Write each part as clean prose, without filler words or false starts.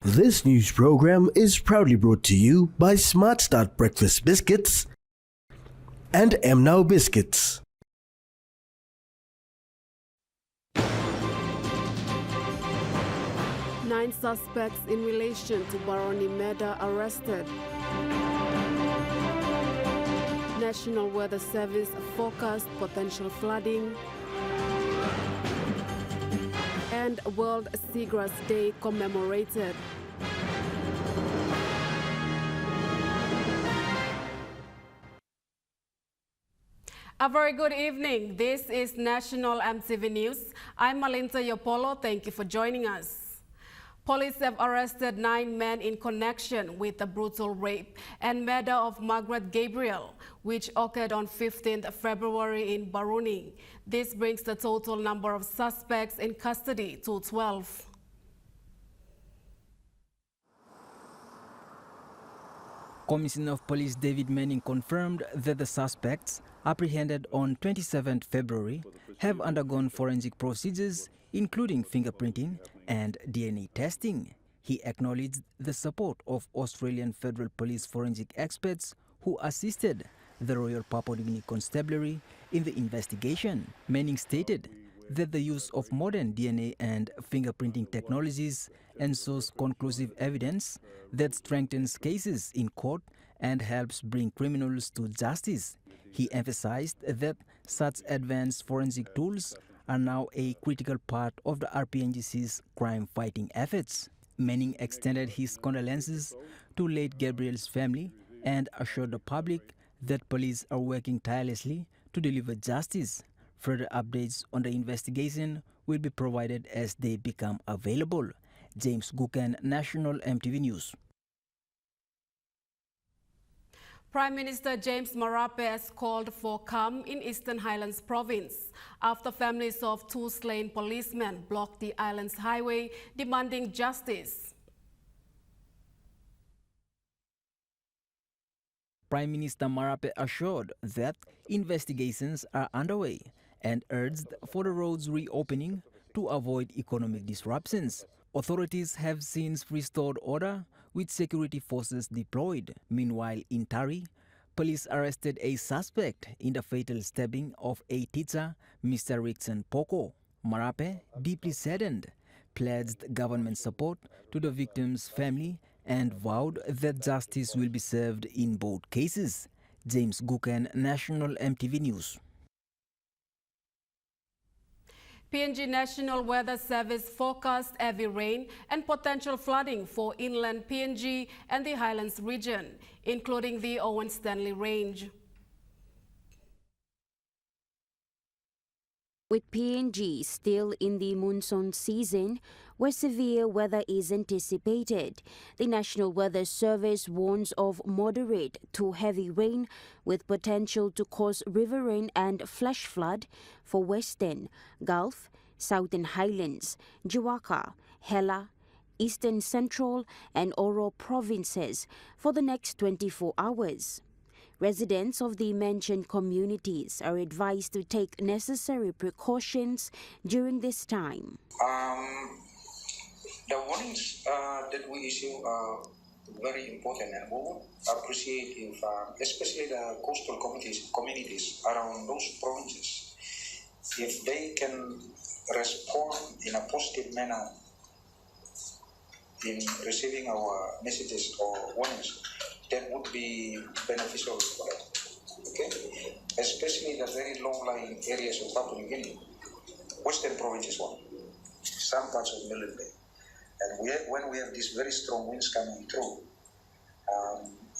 This news program is proudly brought to you by Smart Start Breakfast Biscuits and Now Biscuits. Nine suspects in relation to Baroni murder arrested. National Weather Service forecast potential flooding. And World Seagrass Day commemorated. A very good evening. This is National EMTV News. I'm Malinta Yopolo. Thank you for joining us. Police have arrested 9 men in connection with the brutal rape and murder of Margaret Gabriel, which occurred on 15th February in Baroni. This brings the total number of suspects in custody to 12. Commissioner of Police David Manning confirmed that the suspects, apprehended on 27th February, have undergone forensic procedures, including fingerprinting and DNA testing. He acknowledged the support of Australian Federal Police forensic experts who assisted the Royal Papua New Guinea Constabulary in the investigation. Manning stated that the use of modern DNA and fingerprinting technologies ensures conclusive evidence that strengthens cases in court and helps bring criminals to justice. He emphasized that such advanced forensic tools are now a critical part of the RPNGC's crime-fighting efforts. Manning extended his condolences to late Gabriel's family and assured the public that police are working tirelessly to deliver justice. Further updates on the investigation will be provided as they become available. James Guken, National EMTV News. Prime Minister James Marape has called for calm in Eastern Highlands province after families of 2 slain policemen blocked the island's highway demanding justice. Prime Minister Marape assured that investigations are underway and urged for the roads reopening to avoid economic disruptions. Authorities have since restored order with security forces deployed. Meanwhile, in Tari, police arrested a suspect in the fatal stabbing of a teacher, Mr. Rickson Poko. Marape, deeply saddened, pledged government support to the victim's family and vowed that justice will be served in both cases. James Guken, National EMTV News. PNG National Weather Service forecast heavy rain and potential flooding for inland PNG and the Highlands region, including the Owen Stanley Range. With PNG still in the monsoon season, where severe weather is anticipated, the National Weather Service warns of moderate to heavy rain with potential to cause riverine and flash flood for Western, Gulf, Southern Highlands, Jiwaka, Hela, Eastern Central and Oro provinces for the next 24 hours. Residents of the mentioned communities are advised to take necessary precautions during this time. The warnings that we issue are very important, and we would appreciate if, especially the coastal communities around those provinces, if they can respond in a positive manner in receiving our messages or warnings, that would be beneficial for them. Okay? Especially the very low-lying areas of Papua New Guinea. Western province is one. Some parts of Milne Bay. And when we have these very strong winds coming through,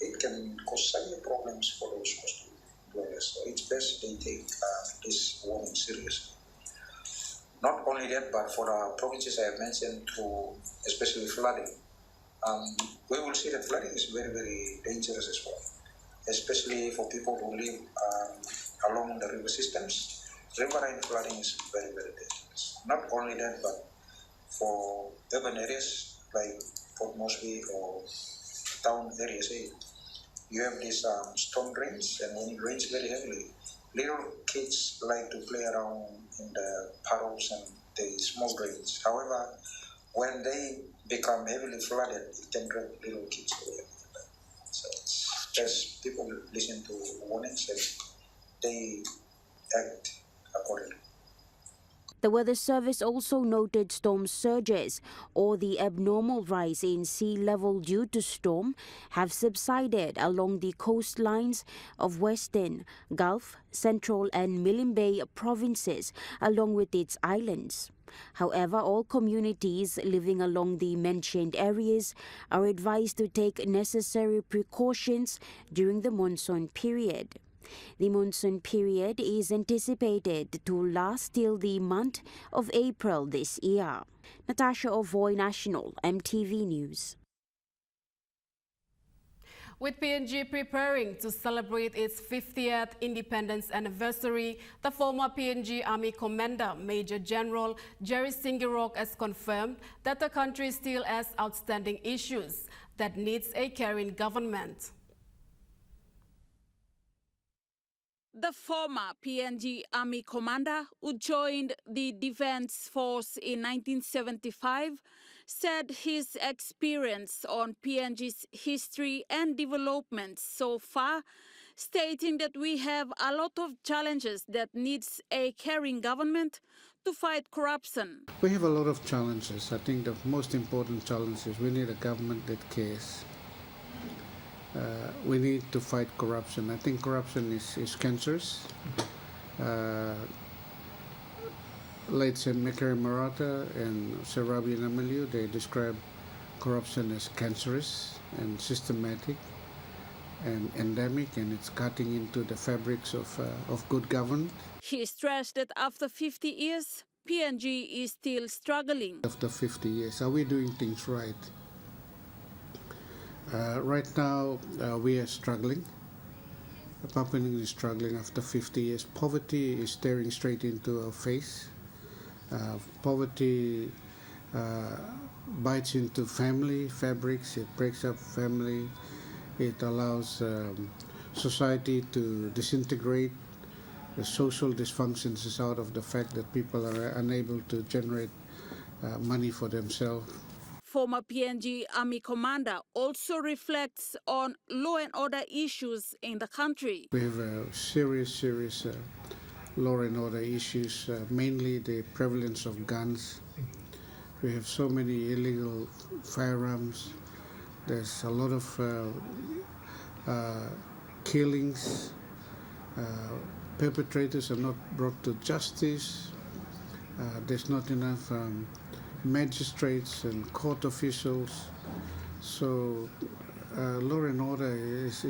it can cause severe problems for those coastal dwellers. So it's best they take this warning seriously. Not only that, but for the provinces I have mentioned, to especially flooding, we will see that flooding is very, very dangerous as well, especially for people who live along the river systems. Riverine flooding is very, very dangerous. Not only that, but for urban areas like Port Moresby or town areas, you have these storm drains, and when it rains very heavily, little kids like to play around in the puddles and the small drains. However, when they become heavily flooded, it can drag little kids away. So it's just people listen to warnings and they act accordingly. The Weather Service also noted storm surges or the abnormal rise in sea level due to storm have subsided along the coastlines of Western, Gulf, Central and Milne Bay provinces along with its islands. However, all communities living along the mentioned areas are advised to take necessary precautions during the monsoon period. The monsoon period is anticipated to last till the month of April this year. Natasha Ovoy, National EMTV News. With PNG preparing to celebrate its 50th independence anniversary, the former PNG Army Commander Major General Jerry Singirock has confirmed that the country still has outstanding issues that needs a caring government. The former PNG Army commander, who joined the Defense Force in 1975, said his experience on PNG's history and developments so far, stating that we have a lot of challenges that needs a caring government to fight corruption. We have a lot of challenges. I think the most important challenge is we need a government that cares. We need to fight corruption. I think corruption is cancerous. Late St. Mikhail Marata and Sir Rabi Namaliu, they describe corruption as cancerous and systematic and endemic, and it's cutting into the fabrics of good government. He stressed that after 50 years, PNG is still struggling. After 50 years, are we doing things right? Right now, we are struggling. Papua New Guinea is struggling after 50 years. Poverty is staring straight into our face. Poverty bites into family fabrics. It breaks up family. It allows society to disintegrate. The social dysfunctions is out of the fact that people are unable to generate money for themselves. Former PNG Army commander also reflects on law and order issues in the country. We have serious law and order issues, mainly the prevalence of guns. We have so many illegal firearms. There's a lot of killings. Perpetrators are not brought to justice. There's not enough magistrates and court officials. So law and order is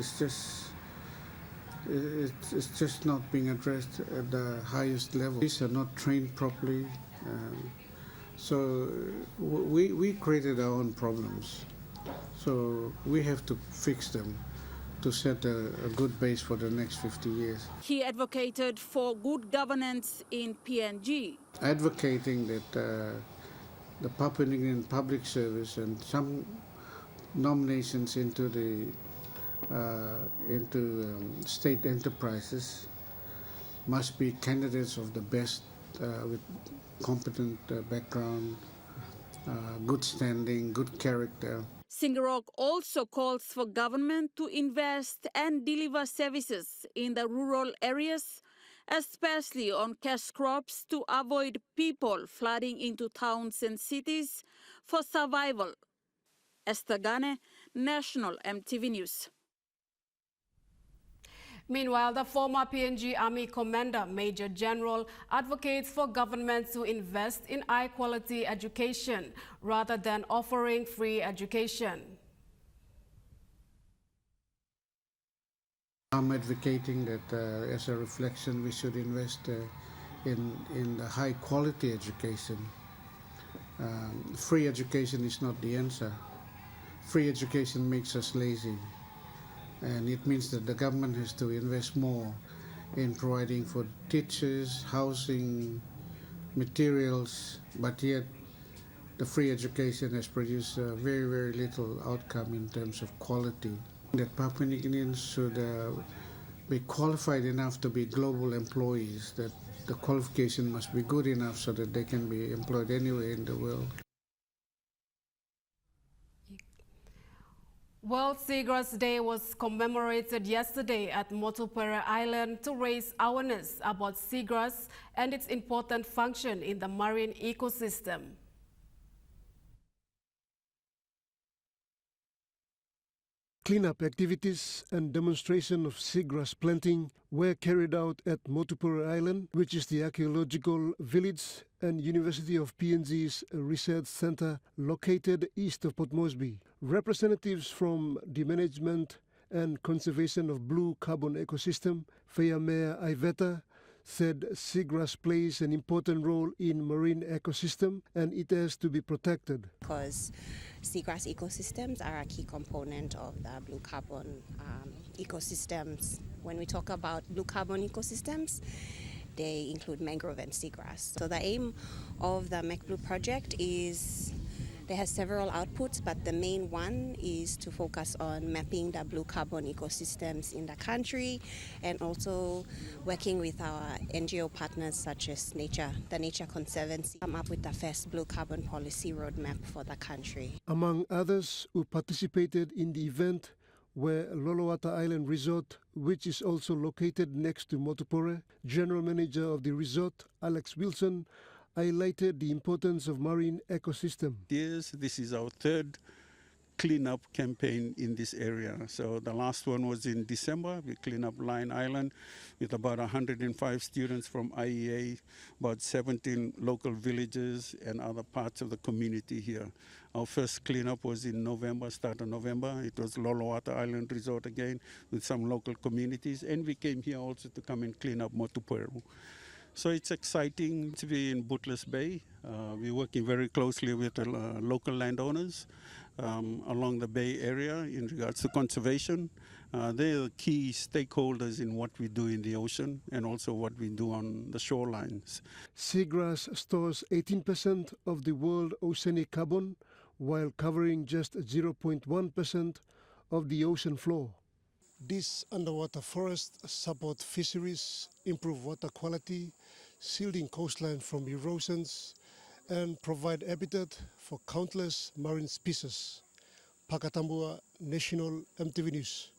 just not being addressed at the highest level. These are not trained properly. So we created our own problems. So we have to fix them to set a good base for the next 50 years. He advocated for good governance in PNG. Advocating that the Papua New Guinean Public Service and some nominations into the state enterprises must be candidates of the best with competent background, good standing, good character. Singirock also calls for government to invest and deliver services in the rural areas, especially on cash crops, to avoid people flooding into towns and cities for survival. Esther Gane, National EMTV News. Meanwhile, the former PNG Army Commander Major General advocates for government to invest in high-quality education rather than offering free education. I'm advocating that as a reflection we should invest in the high-quality education. Free education is not the answer. Free education makes us lazy. And it means that the government has to invest more in providing for teachers, housing, materials, but yet the free education has produced very, very little outcome in terms of quality. That Papua New Guineans should be qualified enough to be global employees, that the qualification must be good enough so that they can be employed anywhere in the world. World Seagrass Day was commemorated yesterday at Motupere Island to raise awareness about seagrass and its important function in the marine ecosystem. Cleanup activities and demonstration of seagrass planting were carried out at Motupere Island, which is the archaeological village and University of PNG's research center located east of Port Moresby. Representatives from the management and conservation of blue carbon ecosystem, Faya Mayor Iveta, said seagrass plays an important role in marine ecosystem and it has to be protected. Because seagrass ecosystems are a key component of the blue carbon ecosystems. When we talk about blue carbon ecosystems, they include mangrove and seagrass. So the aim of the MacBlue project is, there has several outputs, but the main one is to focus on mapping the blue carbon ecosystems in the country and also working with our NGO partners such as the Nature Conservancy, come up with the first blue carbon policy roadmap for the country. Among others who participated in the event were Lolowata Island Resort, which is also located next to Motupere. General Manager of the resort, Alex Wilson, highlighted the importance of marine ecosystem. Yes, this is our third cleanup campaign in this area. So the last one was in December. We cleaned up Lion Island with about 105 students from IEA, about 17 local villages and other parts of the community here. Our first cleanup was in November, start of November. It was Lolowata Island Resort again with some local communities. And we came here also to come and clean up Motupere. So it's exciting to be in Bootless Bay. We're working very closely with the local landowners along the Bay area in regards to conservation. They're the key stakeholders in what we do in the ocean and also what we do on the shorelines. Seagrass stores 18% of the world oceanic carbon while covering just 0.1% of the ocean floor. These underwater forests support fisheries, improve water quality, shielding coastline from erosions, and provide habitat for countless marine species. Pakatambua, National EMTV News.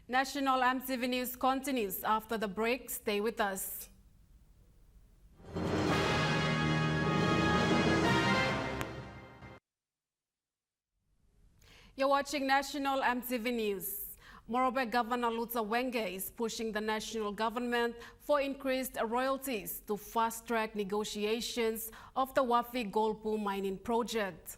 National EMTV News continues after the break. Stay with us. You're watching National EMTV News. Morobe Governor Luther Wenge is pushing the national government for increased royalties to fast-track negotiations of the Wafi-Golpu mining project.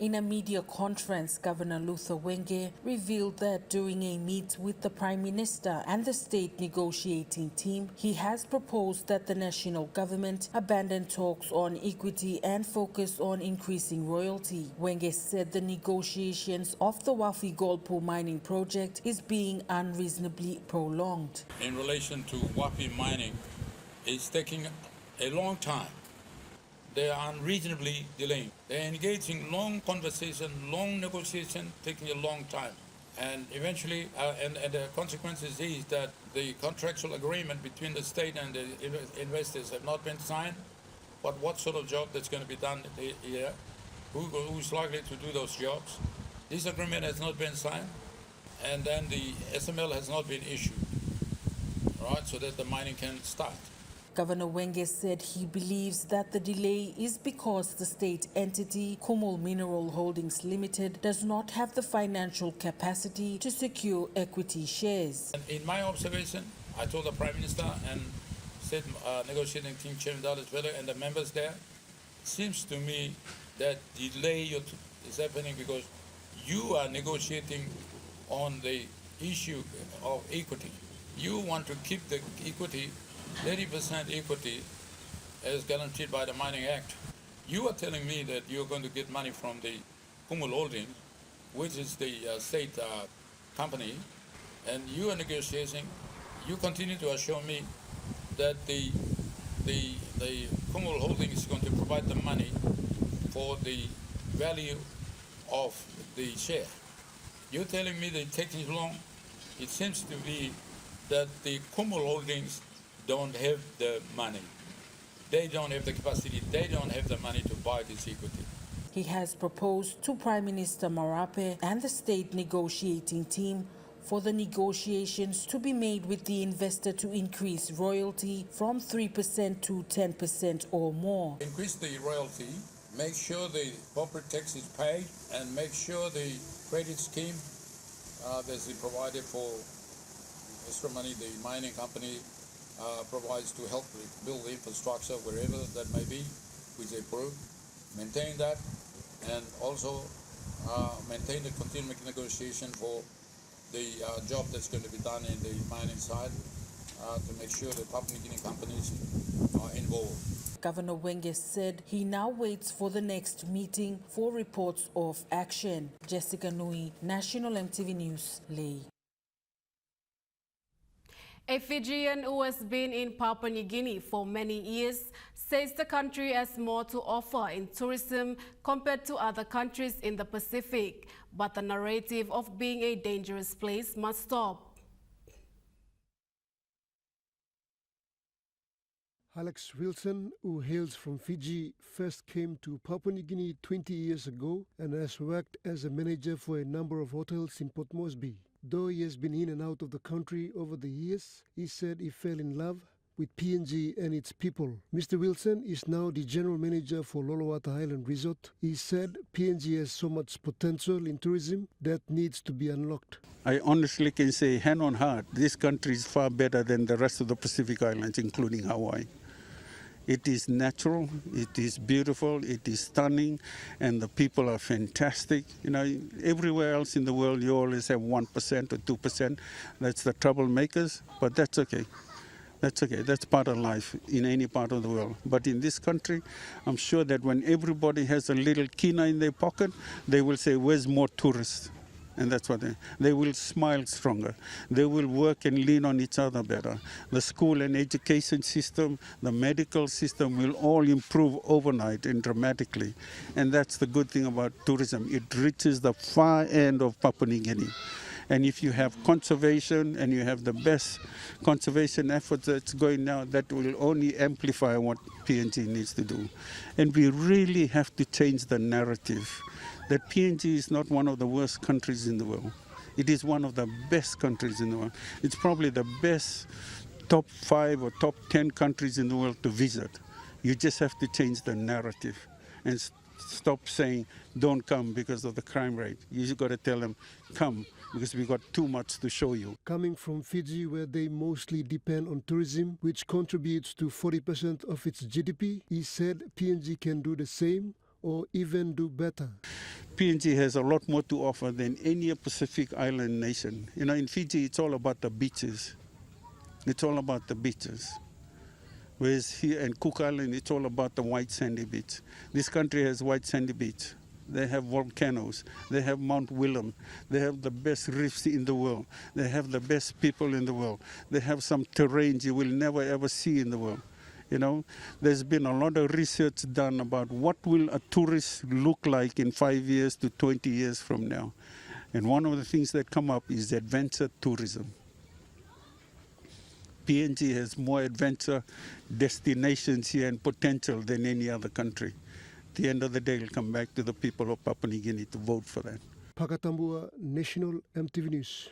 In a media conference, Governor Luther Wenge revealed that during a meet with the Prime Minister and the state negotiating team, he has proposed that the national government abandon talks on equity and focus on increasing royalty. Wenge said the negotiations of the Wafi-Golpu mining project is being unreasonably prolonged. In relation to Wafi mining, it's taking a long time. They are unreasonably delaying. They're engaging long conversation, long negotiation, taking a long time. And eventually, and the consequences is that the contractual agreement between the state and the investors have not been signed. But what sort of job that's going to be done here? Who's likely to do those jobs? This agreement has not been signed, and then the SML has not been issued, right, so that the mining can start. Governor Wenge said he believes that the delay is because the state entity, Kumul Mineral Holdings Limited, does not have the financial capacity to secure equity shares. And in my observation, I told the Prime Minister and state negotiating team Chairman Dallas Vela and the members there, it seems to me that delay is happening because you are negotiating on the issue of equity. You want to keep the equity 30% equity as guaranteed by the Mining Act. You are telling me that you're going to get money from the Kumul Holdings, which is the state company, and you are negotiating. You continue to assure me that the Kumul Holdings is going to provide the money for the value of the share. You're telling me that it's taking long. It seems to be that the Kumul Holdings don't have the money. they don't have the capacity, they don't have the money to buy this equity. He has proposed to Prime Minister Marape and the state negotiating team for the negotiations to be made with the investor to increase royalty from 3% to 10% or more. Increase the royalty, make sure the corporate tax is paid, and make sure the credit scheme that's provided for extra money the mining company provides to help build the infrastructure wherever that may be, which they prove. Maintain that, and also maintain the continuing negotiation for the job that's going to be done in the mining side to make sure the Papua New Guinea companies are involved. Governor Wenge said he now waits for the next meeting for reports of action. Jessica Nui, National MTV News, Leh. A Fijian who has been in Papua New Guinea for many years says the country has more to offer in tourism compared to other countries in the Pacific, but the narrative of being a dangerous place must stop. Alex Wilson, who hails from Fiji, first came to Papua New Guinea 20 years ago and has worked as a manager for a number of hotels in Port Moresby. Though he has been in and out of the country over the years, he said he fell in love with PNG and its people. Mr. Wilson is now the general manager for Lolowata Highland Resort. He said PNG has so much potential in tourism that needs to be unlocked. I honestly can say, hand on heart, this country is far better than the rest of the Pacific Islands, including Hawaii. It is natural, it is beautiful, it is stunning, and the people are fantastic. You know, everywhere else in the world you always have 1% or 2%. That's the troublemakers, but that's okay. That's okay. That's part of life in any part of the world. But in this country, I'm sure that when everybody has a little kina in their pocket, they will say, where's more tourists? And that's what they will smile stronger. They will work and lean on each other better. The school and education system, the medical system will all improve overnight and dramatically. And that's the good thing about tourism. It reaches the far end of Papua New Guinea. And if you have conservation and you have the best conservation efforts that's going now, that will only amplify what PNG needs to do. And we really have to change the narrative that PNG is not one of the worst countries in the world. It is one of the best countries in the world. It's probably the best top 5 or top 10 countries in the world to visit. You just have to change the narrative and stop saying, don't come because of the crime rate. You just got to tell them, come, because we got too much to show you. Coming from Fiji, where they mostly depend on tourism, which contributes to 40% of its GDP, he said PNG can do the same or even do better. PNG has a lot more to offer than any Pacific Island nation. You know, in Fiji, it's all about the beaches. It's all about the beaches. Whereas here in Cook Island, it's all about the white sandy beach. This country has white sandy beach. They have volcanoes. They have Mount William. They have the best reefs in the world. They have the best people in the world. They have some terrains you will never ever see in the world. You know, there's been a lot of research done about what will a tourist look like in 5 years to 20 years from now. And one of the things that come up is adventure tourism. PNG has more adventure destinations here and potential than any other country. At the end of the day, it'll come back to the people of Papua New Guinea to vote for that. Pakatambua, National MTV News.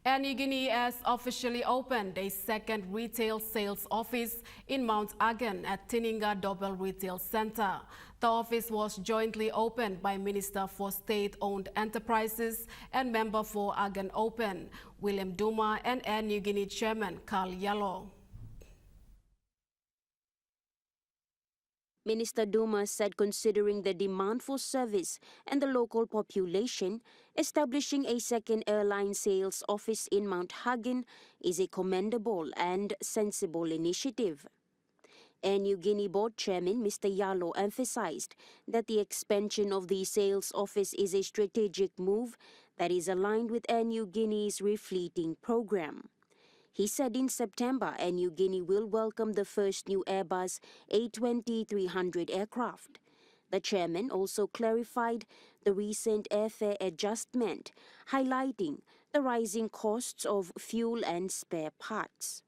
Air Niugini has officially opened a second retail sales office in Mount Agan at Tininga Dobel Retail Center. The office was jointly opened by Minister for State-Owned Enterprises and Member for Agan Open, William Duma, and Air Niugini Chairman Carl Yalo. Minister Duma said considering the demand for service and the local population, establishing a second airline sales office in Mount Hagen is a commendable and sensible initiative. Air Niugini Board Chairman Mr. Yalo emphasized that the expansion of the sales office is a strategic move that is aligned with Air Niugini's refleeting program. He said in September, Air Niugini will welcome the first new Airbus A200-300 aircraft. The chairman also clarified the recent airfare adjustment, highlighting the rising costs of fuel and spare parts.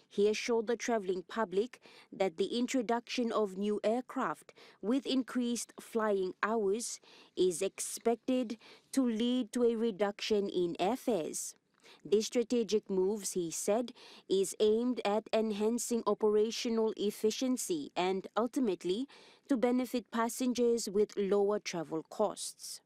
He assured the traveling public that the introduction of new aircraft with increased flying hours is expected to lead to a reduction in airfares. These strategic moves, he said, is aimed at enhancing operational efficiency and ultimately to benefit passengers with lower travel costs.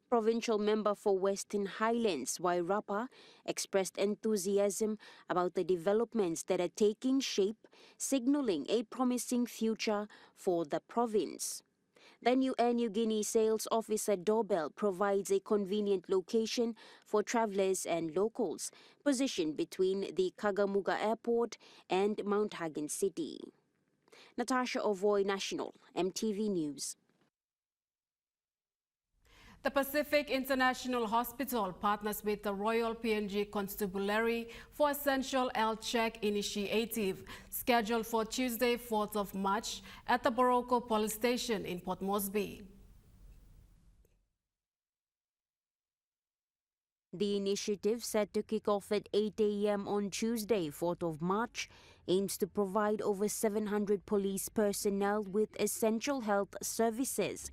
Provincial member for Western Highlands, Wairapa, expressed enthusiasm about the developments that are taking shape, signaling a promising future for the province. The new Air Niugini sales officer doorbell provides a convenient location for travelers and locals, positioned between the Kagamega Airport and Mount Hagen City. Natasha Ovoy, National, MTV News. The Pacific International Hospital partners with the Royal PNG Constabulary for Essential Health Check initiative, scheduled for Tuesday, 4th of March at the Baroni Police Station in Port Moresby. The initiative, set to kick off at 8 a.m. on Tuesday, 4th of March, aims to provide over 700 police personnel with essential health services,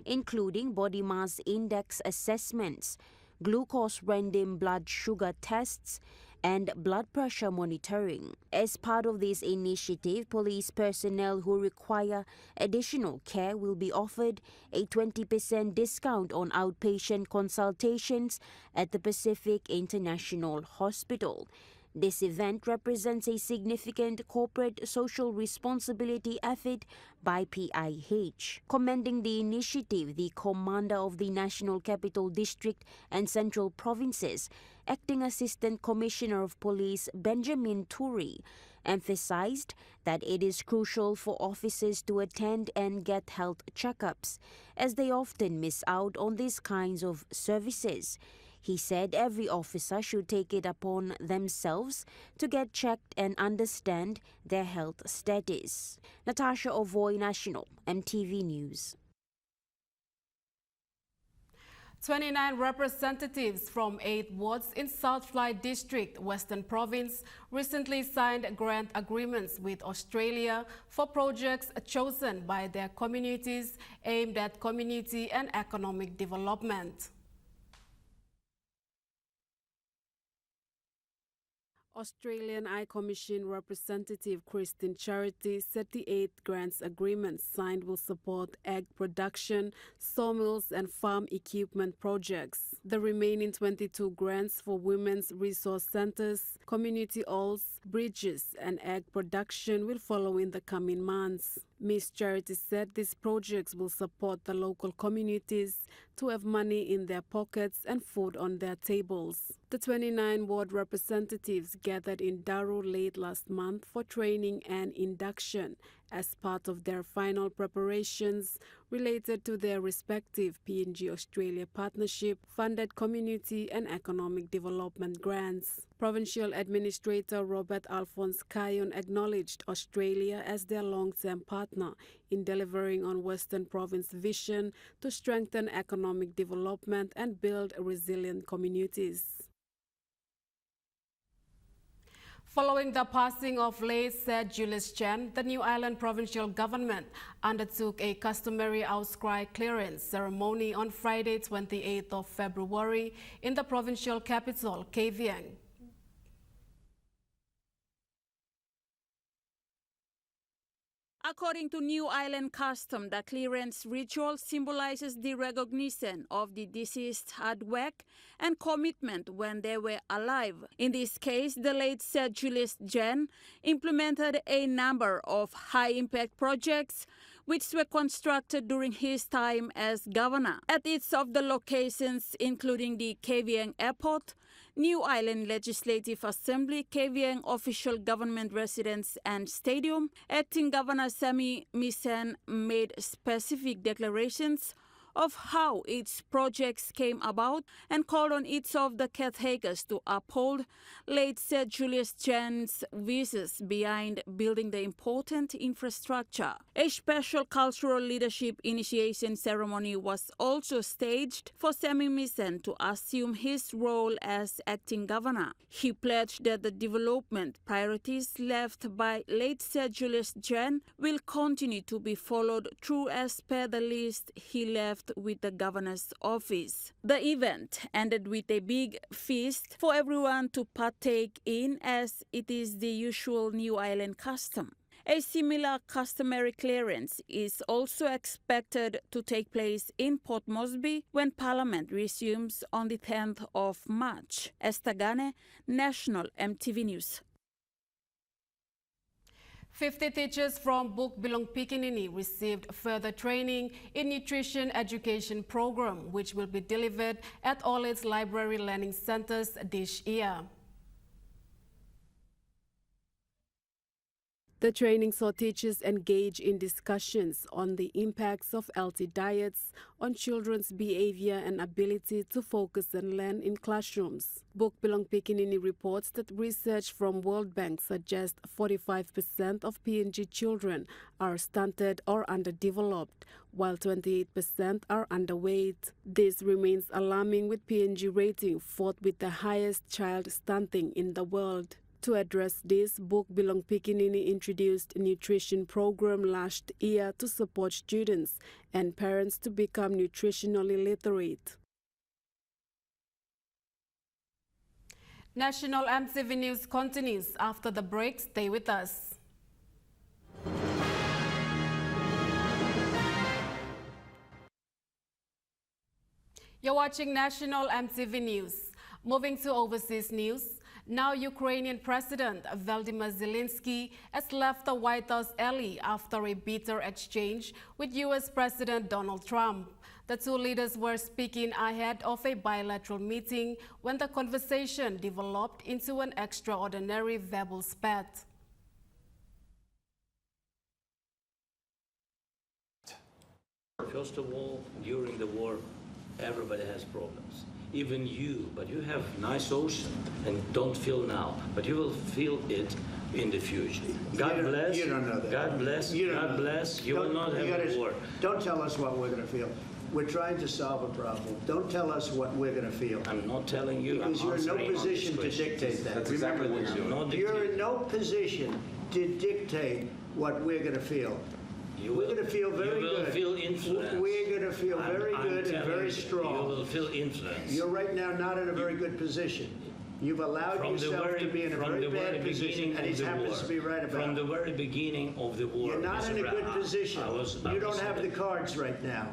including body mass index assessments, glucose random blood sugar tests, and blood pressure monitoring. As part of this initiative, police personnel who require additional care will be offered a 20% discount on outpatient consultations at the Pacific International Hospital. This event represents a significant corporate social responsibility effort by PIH. Commending the initiative, the commander of the National Capital District and Central Provinces, Acting Assistant Commissioner of Police Benjamin Turi, emphasized that it is crucial for officers to attend and get health checkups, as they often miss out on these kinds of services. He said every officer should take it upon themselves to get checked and understand their health status. Natasha Ovoy, National, MTV News. 29 representatives from 8 wards in South Fly District, Western Province, recently signed grant agreements with Australia for projects chosen by their communities aimed at community and economic development. Australian High Commission representative Christine Charity said the 8 grants agreements signed will support egg production, sawmills and farm equipment projects. The remaining 22 grants for women's resource centers, community halls, bridges and egg production will follow in the coming months. Ms. Charity said these projects will support the local communities to have money in their pockets and food on their tables. The 29 ward representatives gathered in Daru late last month for training and induction as part of their final preparations related to their respective PNG Australia Partnership funded community and economic development grants. Provincial Administrator Robert Alphonse Kayon acknowledged Australia as their long-term partner in delivering on Western Province vision to strengthen economic development and build resilient communities. Following the passing of late Sir Julius Chen, the New Ireland provincial government undertook a customary outcry clearance ceremony on Friday, 28th of February in the provincial capital, Kavieng. According to New Ireland custom, the clearance ritual symbolizes the recognition of the deceased hard work and commitment when they were alive. In this case, the late Sir Julius Chen implemented a number of high-impact projects which were constructed during his time as governor. At each of the locations, including the Kavieng Airport, New Ireland Legislative Assembly, Kavieng Official Government Residence and Stadium, Acting Governor Sami Misen made specific declarations of how its projects came about and called on each of the caretakers to uphold late Sir Julius Jan's wishes behind building the important infrastructure. A special cultural leadership initiation ceremony was also staged for Sami Misen to assume his role as acting governor. He pledged that the development priorities left by late Sir Julius Jan will continue to be followed through as per the list he left with the governor's office. The event ended with a big feast for everyone to partake in, as it is the usual New Island custom. A similar customary clearance is also expected to take place in Port Moresby when Parliament resumes on the 10th of March. Esther Gane, National EMTV News. 50 teachers from Bukbilong Pikinini received further training in nutrition education program, which will be delivered at all its library learning centers this year. The training saw teachers engage in discussions on the impacts of healthy diets on children's behavior and ability to focus and learn in classrooms. Bukbilong Pikinini reports that research from World Bank suggests 45% of PNG children are stunted or underdeveloped, while 28% are underweight. This remains alarming, with PNG rating fourth with the highest child stunting in the world. To address this, Bukbilong Pikinini introduced a nutrition program last year to support students and parents to become nutritionally literate. National EMTV News continues after the break. Stay with us. You're watching National EMTV News. Moving to overseas news. Now, Ukrainian President Volodymyr Zelenskyy has left the White House early after a bitter exchange with U.S. President Donald Trump. The two leaders were speaking ahead of a bilateral meeting when the conversation developed into an extraordinary verbal spat. First of all, during the war, everybody has problems. Even you, but you have nice ocean and don't feel now, but you will feel it in the future. God bless. You don't know that. God bless. God bless. You will not have a war. Don't tell us what we're going to feel. We're trying to solve a problem. Don't tell us what we're going to feel. I'm not telling you. Because you're in no position to dictate that. That's exactly what you're doing. You're in no position to dictate what we're going to feel. We're going to feel very good. You will feel influence. We're going to feel very good and very strong. You will feel influence. You're right now not in a very good position. You've allowed yourself to be in a very bad position, and he happens to be right about it. From the very beginning of the war. You're not in a good position. You don't have the cards right now.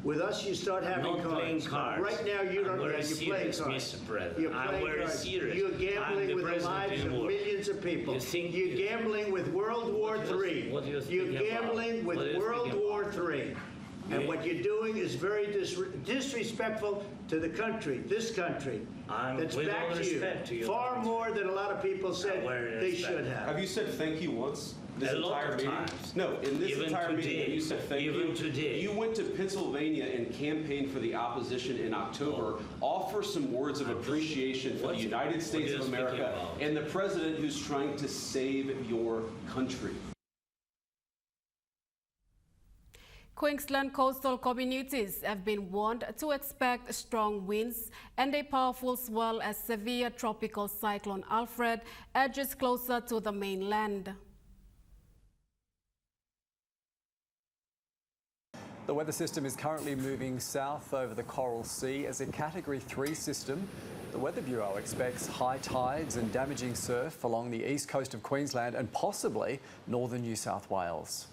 With us, you start having cards. Right now, you don't have. You're playing cards. You're playing cards. You're gambling with the lives of millions of people. You're gambling with World War III. You're gambling with World War III. And what you're doing is very disrespectful to the country, this country, that's back to you, far more than a lot of people said they should have. Have you said thank you once? This entire meeting? No, in this entire meeting, you said thank you. Today. You went to Pennsylvania and campaigned for the opposition in October. Offer some words of appreciation for the United States of America and the president who's trying to save your country. Queensland coastal communities have been warned to expect strong winds and a powerful swell as severe tropical cyclone Alfred edges closer to the mainland. The weather system is currently moving south over the Coral Sea as a Category 3 system. The Weather Bureau expects high tides and damaging surf along the east coast of Queensland and possibly northern New South Wales.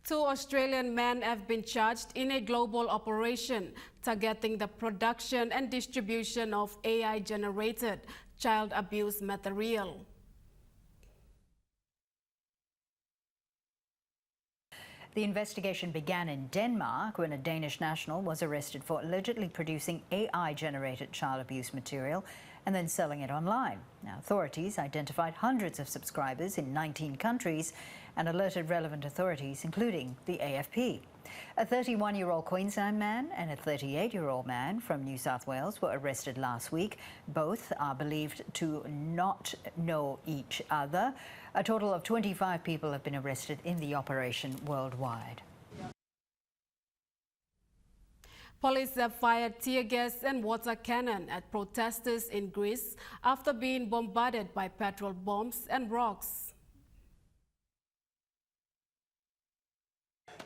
2 Australian men have been charged in a global operation targeting the production and distribution of AI-generated child abuse material. The investigation began in Denmark when a Danish national was arrested for allegedly producing AI-generated child abuse material and then selling it online. Now, authorities identified hundreds of subscribers in 19 countries and alerted relevant authorities, including the AFP. A 31-year-old Queensland man and a 38-year-old man from New South Wales were arrested last week. Both are believed to not know each other. A total of 25 people have been arrested in the operation worldwide. Police have fired tear gas and water cannon at protesters in Greece after being bombarded by petrol bombs and rocks.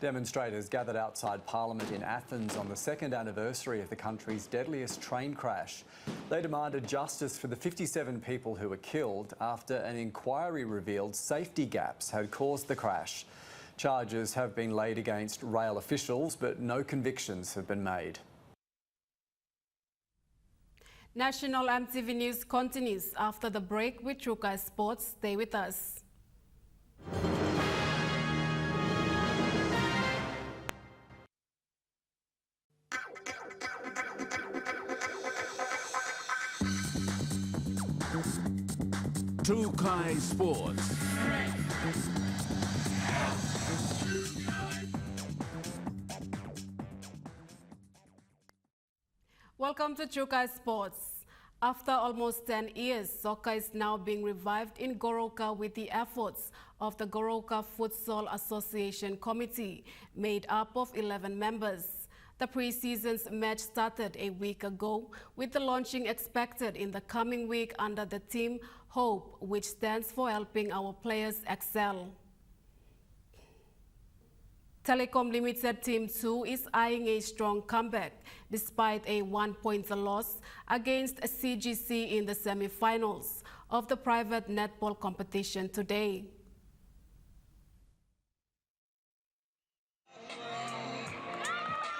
Demonstrators gathered outside Parliament in Athens on the second anniversary of the country's deadliest train crash. They demanded justice for the 57 people who were killed after an inquiry revealed safety gaps had caused the crash. Charges have been laid against rail officials, but no convictions have been made. National EMTV News continues after the break with Trukai Sports. Stay with us. Trukai Sports. Welcome to Trukai Sports. After almost 10 years, soccer is now being revived in Goroka with the efforts of the Goroka Futsal Association Committee, made up of 11 members. The pre-season's match started a week ago, with the launching expected in the coming week under the team HOPE, which stands for Helping Our Players Excel. Telecom Limited Team 2 is eyeing a strong comeback despite a 1-point loss against CGC in the semi-finals of the private netball competition today.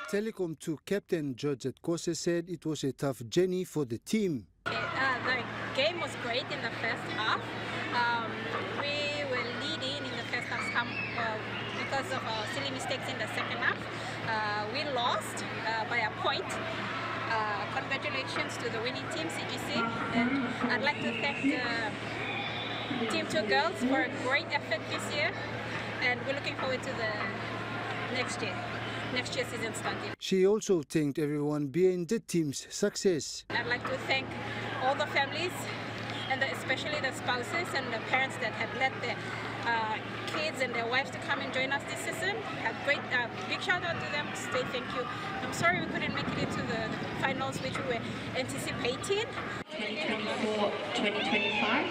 Telecom 2 captain Georgette Kose said it was a tough journey for the team. The game was great in the first half. We were leading in the first half because of silly mistakes in the second half. We lost by a point. Congratulations to the winning team, CGC. And I'd like to thank the Team 2 girls for a great effort this year. And we're looking forward to the next year's season starting. She also thanked everyone behind the team's success. I'd like to thank all the families, and especially the spouses and the parents that have let their kids and their wives to come and join us this season. A great big shout out to them. Say thank you. I'm sorry we couldn't make it into the finals, which we were anticipating. 2024-2025.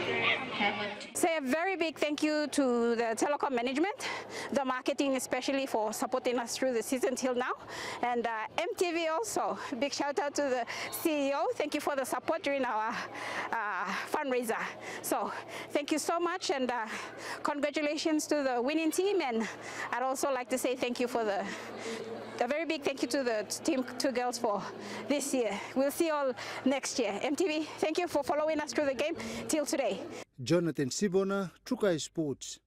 Say a very big thank you to the telecom management, the marketing especially for supporting us through the season till now, and EMTV also. Big shout out to the CEO. Thank you for the support during our fundraiser. So thank you so much, and congratulations to the winning team. And I'd also like to say thank you for a very big thank you to the Team 2 girls for this year. We'll see you all next year. EMTV, thank you for following us through the game till today. Jonathan Sibona, Trukai Sports.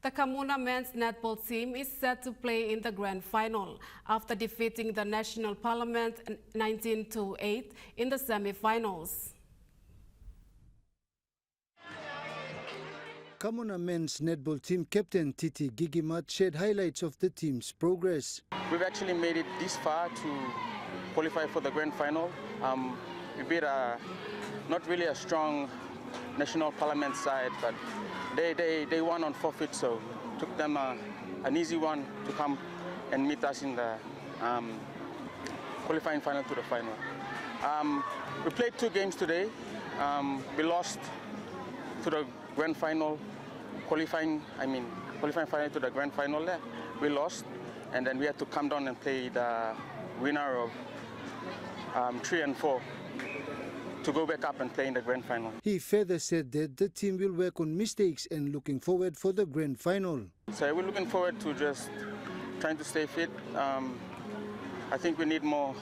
The Kamuna men's netball team is set to play in the grand final after defeating the National Parliament 19-8 in the semi-finals. Kamuna men's netball team captain Titi Gigimat shared highlights of the team's progress. We've actually made it this far to qualify for the grand final. We beat not really a strong National Parliament side, but they won on forfeit, so it took them an easy one to come and meet us in the qualifying final to the final. We played 2 games today. We lost to the grand final, qualifying final to the grand final there. We lost, and then we had to come down and play the winner of 3 and 4 to go back up and play in the grand final. He further said that the team will work on mistakes and looking forward for the grand final. So we're looking forward to just trying to stay fit. I think we need more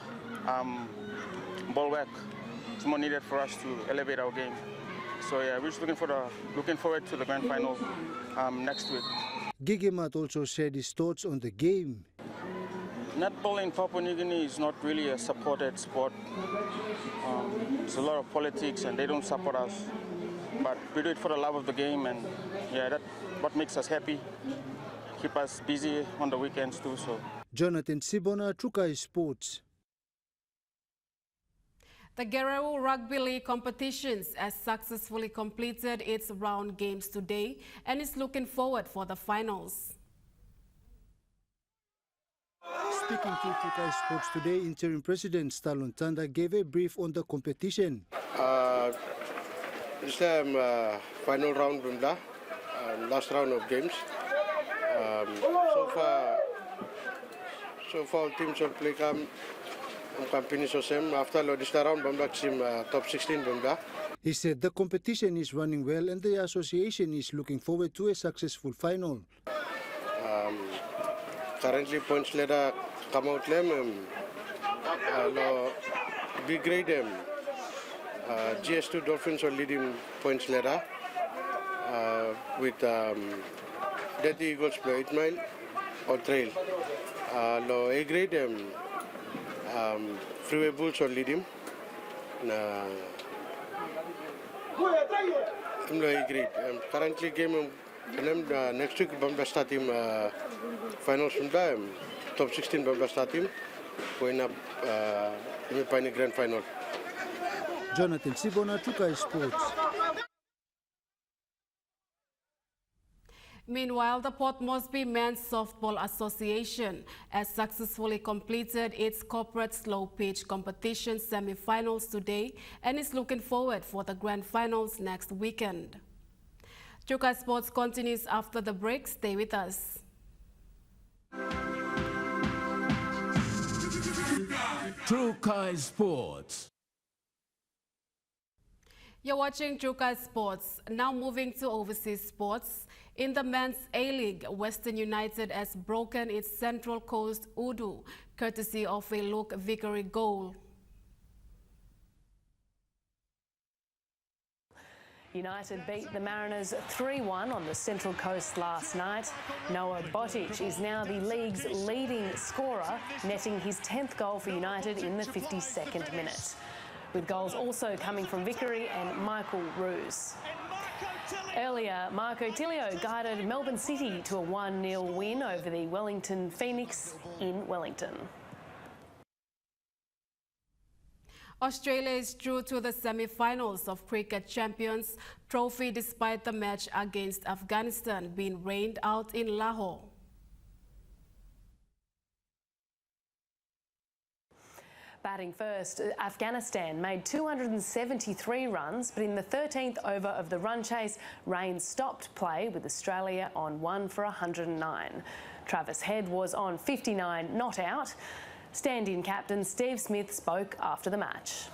ball work. It's more needed for us to elevate our game. So yeah, we're just looking forward to the grand final next week. Gigimat also shared his thoughts on the game. Netball in Papua New Guinea is not really a supported sport. There's a lot of politics and they don't support us. but we do it for the love of the game, and yeah, that's what makes us happy, keep us busy on the weekends too. So. Jonathan Sibona, Trukai Sports. The Guerrero Rugby League competitions has successfully completed its round games today and is looking forward for the finals. Speaking to Trukai Sports today, Interim President Stalon Tanda gave a brief on the competition. This time, final round, last round of games. So far, teams will play company so same. After this round, team top 16. He said the competition is running well and the association is looking forward to a successful final. Currently, points leader come out big grade GS2 Dolphins are leading points leader with Dead Eagles play 8 mile or trail. A grade Freeway Bulls are leading. A grade. Currently game next week Bamba start team finals from time top 16 Bamba start team going up in grand final. Jonathan Sibona, Trukai Sports. Meanwhile, the Port Moresby Men's Softball Association has successfully completed its corporate slow pitch competition semi-finals today and is looking forward for the grand finals next weekend. Trukai Sports continues after the break. Stay with us. Trukai Sports. You're watching Trukai Sports. Now moving to overseas sports. In the Men's A-League, Western United has broken its Central Coast Udu, courtesy of a Luke Vickery goal. United beat the Mariners 3-1 on the Central Coast last night. Noah Botic is now the league's leading scorer, netting his 10th goal for United in the 52nd minute, with goals also coming from Vickery and Michael Roos. Earlier, Marco Tilio guided Melbourne City to a 1-0 win over the Wellington Phoenix in Wellington. Australia is through to the semi-finals of Cricket Champions Trophy despite the match against Afghanistan being rained out in Lahore. Batting first, Afghanistan made 273 runs, but in the 13th over of the run chase, rain stopped play with Australia on 1 for 109. Travis Head was on 59 not out. Stand-in captain Steve Smith spoke after the match.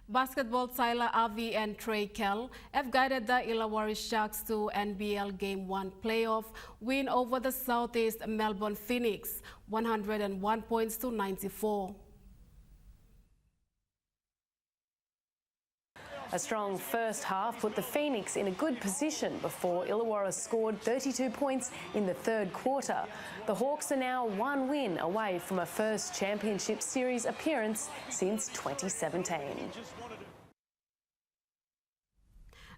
Basketball Tyler Avi and Trey Kell have guided the Illawarra Sharks to NBL Game 1 playoff win over the Southeast Melbourne Phoenix, 101 points to 94. A strong first half put the Phoenix in a good position before Illawarra scored 32 points in the third quarter. The Hawks are now one win away from a first championship series appearance since 2017.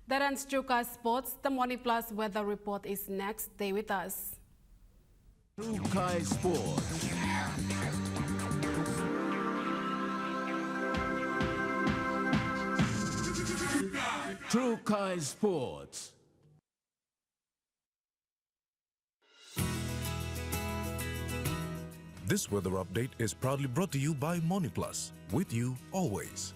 That ends Trukai Sports. The Morning Plus weather report is next. Stay with us. Trukai Sports. Trukai Sports. This weather update is proudly brought to you by MoneyPlus, with you always.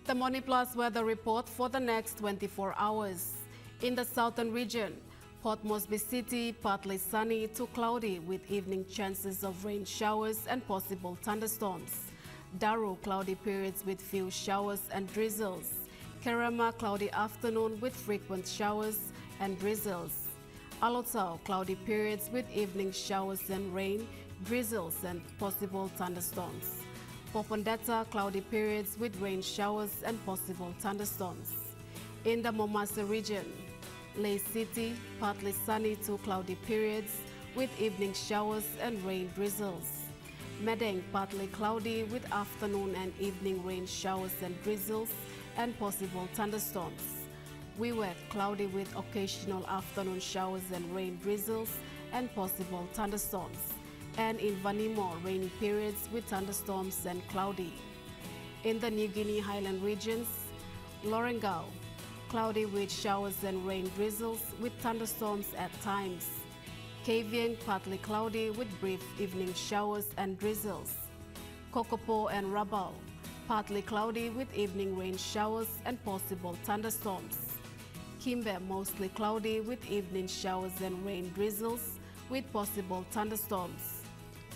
The Morning Plus weather report for the next 24 hours. In the southern region, Port Moresby City, partly sunny to cloudy with evening chances of rain showers and possible thunderstorms. Daru, cloudy periods with few showers and drizzles. Kerama, cloudy afternoon with frequent showers and drizzles. Alotau, cloudy periods with evening showers and rain, drizzles and possible thunderstorms. Popondetta, cloudy periods with rain showers and possible thunderstorms. In the Momasa region, Lay City, partly sunny to cloudy periods with evening showers and rain drizzles. Madang partly cloudy with afternoon and evening rain showers and drizzles and possible thunderstorms. Wewak cloudy with occasional afternoon showers and rain drizzles and possible thunderstorms. And in Vanimo, rainy periods with thunderstorms and cloudy. In the Niugini Highland regions, Lorengau, cloudy with showers and rain drizzles with thunderstorms at times. Kavieng, partly cloudy with brief evening showers and drizzles. Kokopo and Rabaul, partly cloudy with evening rain showers and possible thunderstorms. Kimbe, mostly cloudy with evening showers and rain drizzles with possible thunderstorms.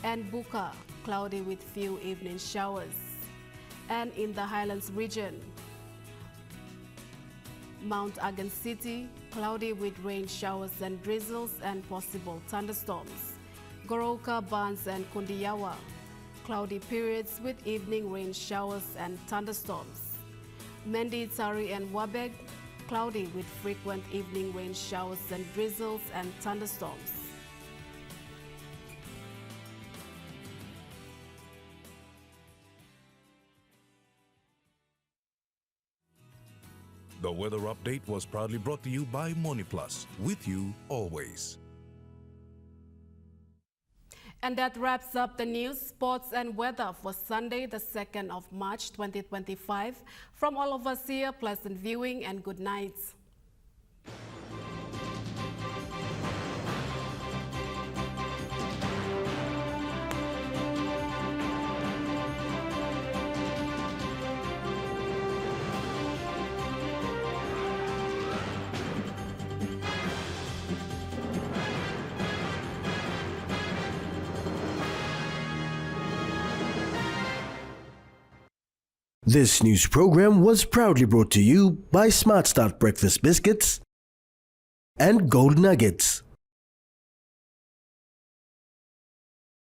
And Buka, cloudy with few evening showers. And in the Highlands region, Mount Agan City, cloudy with rain showers and drizzles and possible thunderstorms. Goroka, Barnes and Kundiyawa, cloudy periods with evening rain showers and thunderstorms. Mendi, Tari and Wabeg, cloudy with frequent evening rain showers and drizzles and thunderstorms. The weather update was proudly brought to you by MoneyPlus, with you always. And that wraps up the news, sports and weather for Sunday, the 2nd of March 2025. From all of us here, pleasant viewing and good night. This news program was proudly brought to you by Smart Start Breakfast Biscuits and Gold Nuggets.